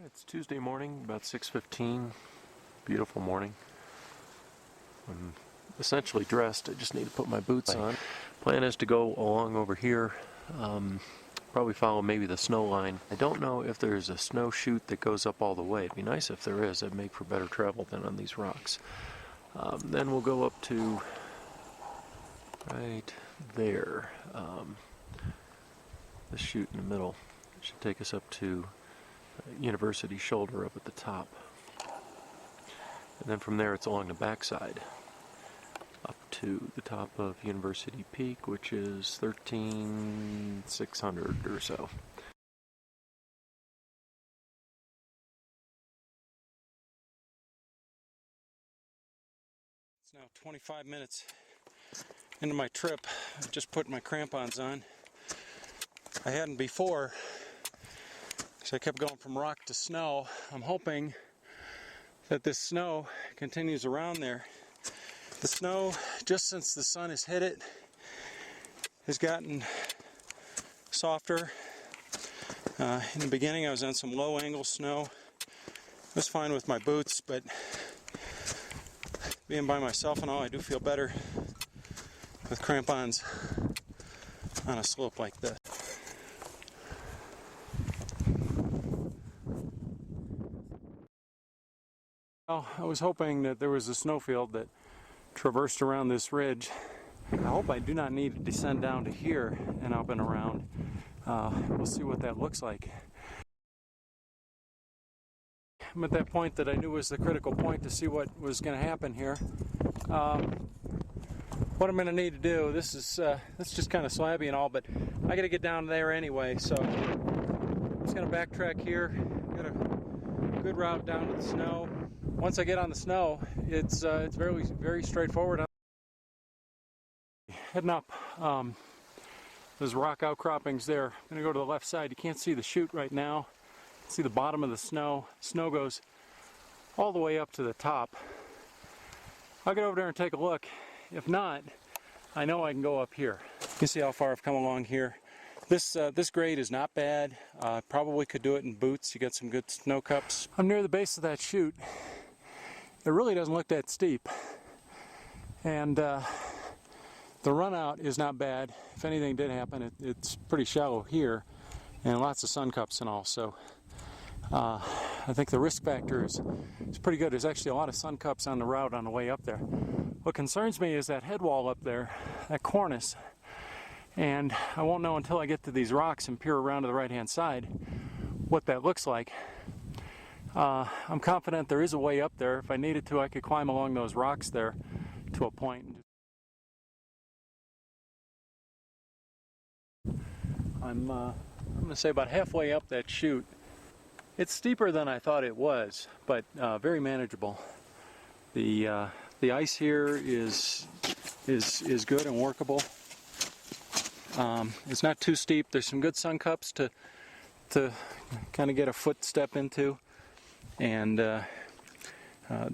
It's Tuesday morning, about 6:15. Beautiful morning. I'm essentially dressed. I just need to put my boots on. Plan is to go along over here, probably follow maybe the snow line. I don't know if there's a snow chute that goes up all the way. It'd be nice if there is. It'd make for better travel than on these rocks. Then we'll go up to right there. The chute in the middle should take us up to University Shoulder up at the top. And then from there it's along the backside up to the top of University Peak, which is 13,600 or so. It's now 25 minutes into my trip. I just put my crampons on. I hadn't before, so I kept going from rock to snow. I'm hoping that this snow continues around there. The snow, just since the sun has hit it, has gotten softer. In the beginning I was on some low angle snow. It was fine with my boots, but being by myself and all, I do feel better with crampons on a slope like this. Well, I was hoping that there was a snowfield that traversed around this ridge. I hope I do not need to descend down to here and up and around. We'll see what that looks like. I'm at that point that I knew was the critical point to see what was going to happen here. What I'm going to need to do, this is just kind of slabby and all, but I got to get down there anyway, so I'm just going to backtrack here. Got a good route down to the snow. Once I get on the snow, it's very, very straightforward. Heading up, there's rock outcroppings there. I'm going to go to the left side. You can't see the chute right now. You can see the bottom of the snow. Snow goes all the way up to the top. I'll get over there and take a look. If not, I know I can go up here. You can see how far I've come along here. This grade is not bad. Probably could do it in boots. You got some good snow cups. I'm near the base of that chute. It really doesn't look that steep, and the run out is not bad. If anything did happen, it's pretty shallow here and lots of sun cups and all, so I think the risk factor is pretty good. There's actually a lot of sun cups on the route on the way up there. What concerns me is that head wall up there, that cornice, and I won't know until I get to these rocks and peer around to the right hand side what that looks like. I'm confident there is a way up there. If I needed to, I could climb along those rocks there to a point. I'm going to say about halfway up that chute. It's steeper than I thought it was, but very manageable. The ice here is good and workable. It's not too steep. There's some good sun cups to kind of get a foot step into. And the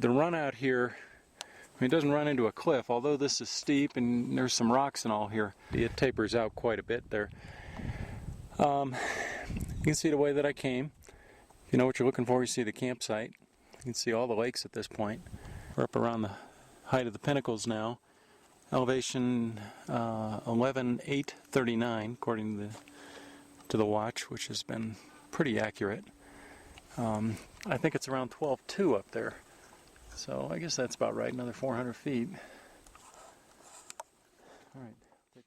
run out here, I mean, it doesn't run into a cliff, although this is steep and there's some rocks and all here. It tapers out quite a bit there. You can see the way that I came. If you know what you're looking for, you see the campsite. You can see all the lakes at this point. We're up around the height of the pinnacles now. Elevation 11,839 according to the watch, which has been pretty accurate. I think it's around 12.2 up there, so I guess that's about right, another 400 feet. All right. Take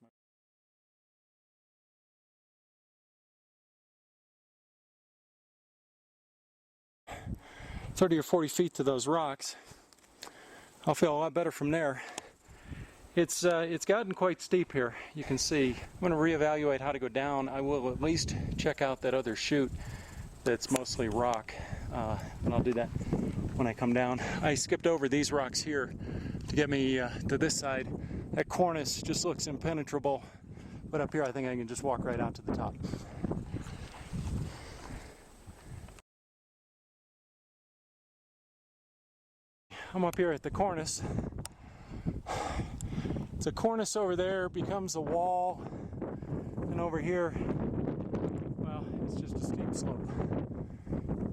30 or 40 feet to those rocks. I'll feel a lot better from there. It's gotten quite steep here, you can see. I'm going to reevaluate how to go down. I will at least check out that other chute that's mostly rock, and I'll do that when I come down. I skipped over these rocks here to get me to this side. That cornice just looks impenetrable, but up here I think I can just walk right out to the top. I'm up here at the cornice. It's a cornice over there, becomes a wall, and over here, well, it's just a steep slope.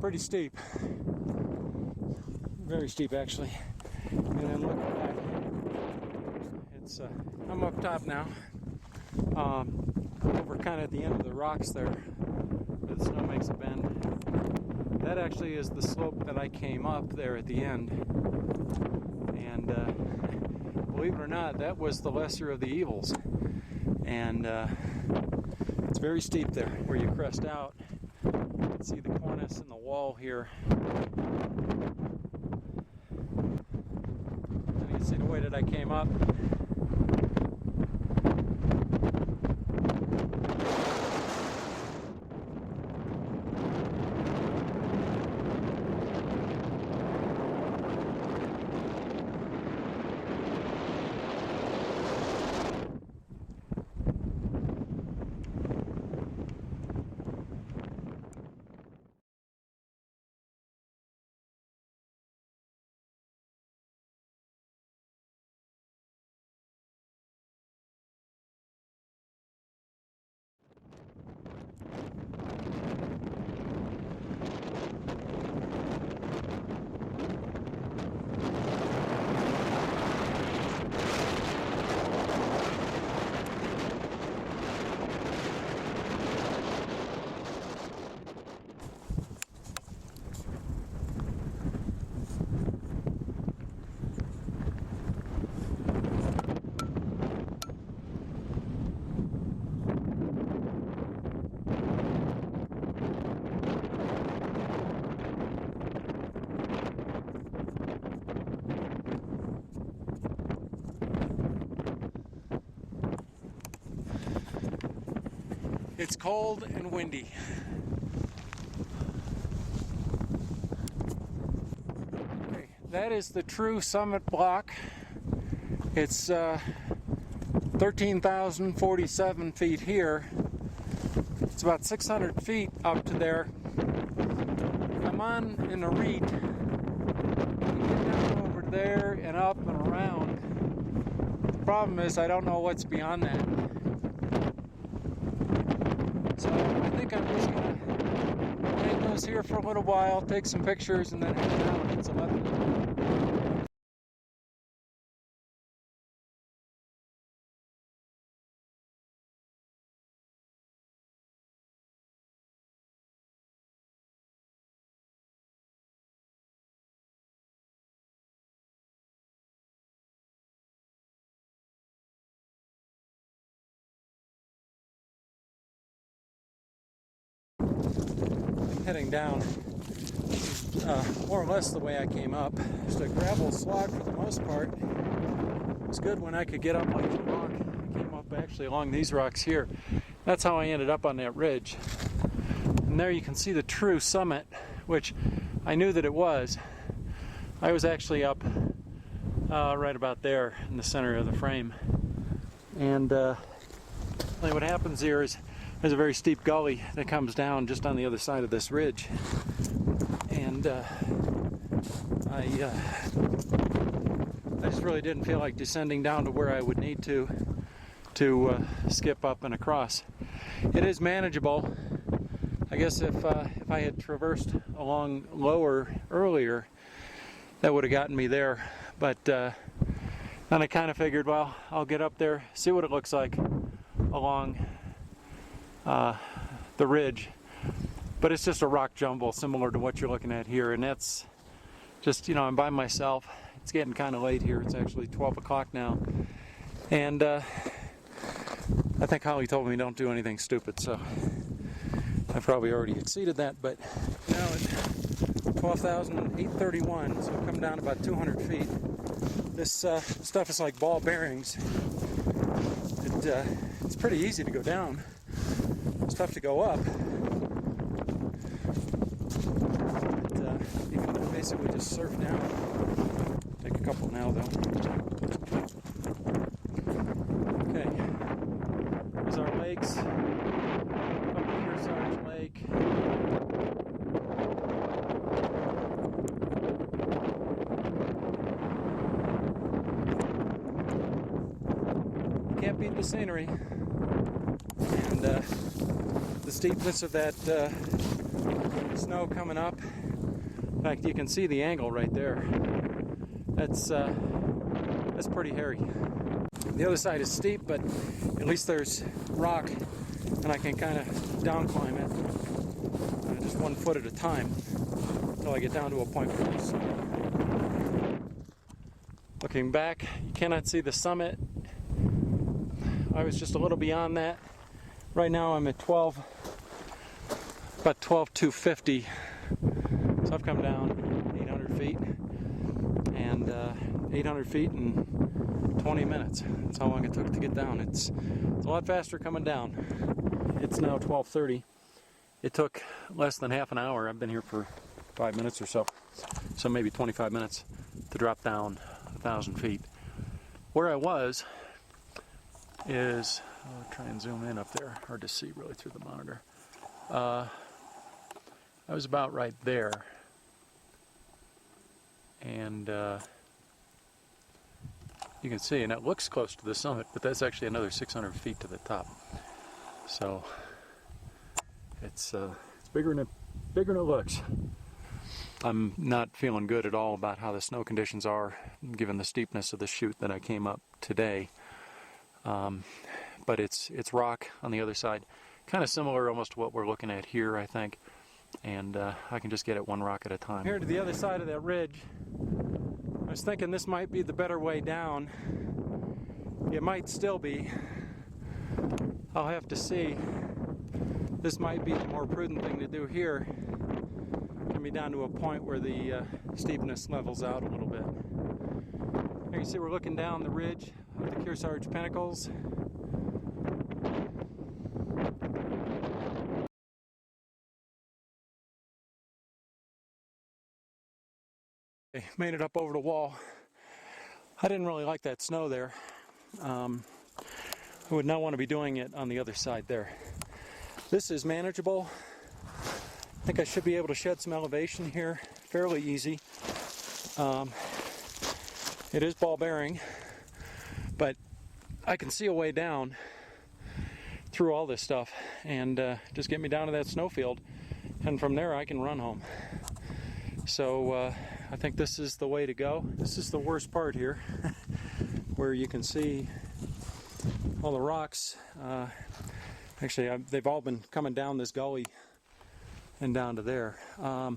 pretty steep. Very steep, actually. And then look at that. It's I'm up top now. Over kind of at the end of the rocks there, where the snow makes a bend. That actually is the slope that I came up there at the end. And believe it or not, that was the lesser of the evils. And it's very steep there where you crest out. You can see the cornice and the wall here. And you can see the way that I came up. It's cold and windy. Okay, that is the true summit block. It's 13,047 feet here. It's about 600 feet up to there. I'm on in a reed. You get down over there and up and around. The problem is I don't know what's beyond that. So I think I'm just going to hang those here for a little while, take some pictures, and then head down and get some other. Heading down, more or less the way I came up. Just a gravel slog for the most part. It was good when I could get up like the rock. I came up actually along these rocks here. That's how I ended up on that ridge. And there you can see the true summit, which I knew that it was. I was actually up right about there in the center of the frame. And what happens here is there's a very steep gully that comes down just on the other side of this ridge. And I just really didn't feel like descending down to where I would need to skip up and across. It is manageable. I guess if I had traversed along lower earlier, that would have gotten me there. But then I kind of figured, well, I'll get up there, see what it looks like along the ridge, but it's just a rock jumble similar to what you're looking at here, and that's just, you know, I'm by myself. It's getting kind of late here. It's actually 12 o'clock now, and I think Holly told me don't do anything stupid, so I've probably already exceeded that. But now at 12,831, so I've come down about 200 feet. This stuff is like ball bearings. It's pretty easy to go down. It's tough to go up. But, you can basically just surf down. Take a couple now, though. Okay. There's our lakes. Up here, Sarge Lake. You can't beat the scenery. And the steepness of that Snow coming up. In fact, you can see the angle right there. That's pretty hairy. The other side is steep, but at least there's rock, and I can kind of down climb it, just 1 foot at a time, until I get down to a point where there's snow. Looking back, you cannot see the summit. I was just a little beyond that. Right now I'm at about 12,250. So I've come down 800 feet, and 800 feet in 20 minutes. That's how long it took to get down. It's a lot faster coming down. It's now 12:30. It took less than half an hour. I've been here for 5 minutes or so, so maybe 25 minutes to drop down 1,000 feet. Where I was is, I'll try and zoom in up there, hard to see really through the monitor. I was about right there, and you can see, and it looks close to the summit, but that's actually another 600 feet to the top. So it's bigger than it looks. I'm not feeling good at all about how the snow conditions are, given the steepness of the chute that I came up today. But it's rock on the other side, kind of similar almost to what we're looking at here, I think. And I can just get it one rock at a time. Here to the other side of that ridge, I was thinking this might be the better way down. It might still be. I'll have to see. This might be the more prudent thing to do here. Get me down to a point where the steepness levels out a little bit. Here you can see we're looking down the ridge of the Kearsarge Pinnacles. Made it up over the wall. I didn't really like that snow there. I would not want to be doing it on the other side there. This is manageable. I think I should be able to shed some elevation here fairly easy. It is ball bearing, but I can see a way down through all this stuff and just get me down to that snowfield, and from there I can run home. So I think this is the way to go. This is the worst part here, where you can see all the rocks. Actually, they've all been coming down this gully and down to there. I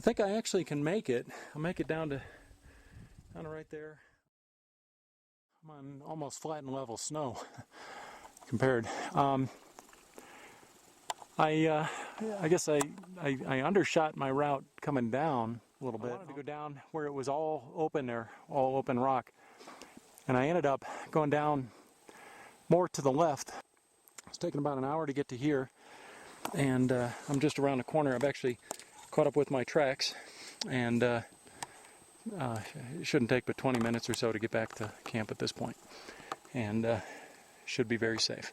think I actually can make it. I'll make it down to right there. I'm on almost flat and level snow compared. I guess I undershot my route coming down a little bit. I wanted to go down where it was all open there, all open rock. And I ended up going down more to the left. It's taken about an hour to get to here. And I'm just around the corner. I've actually caught up with my tracks. And it shouldn't take but 20 minutes or so to get back to camp at this point. And should be very safe.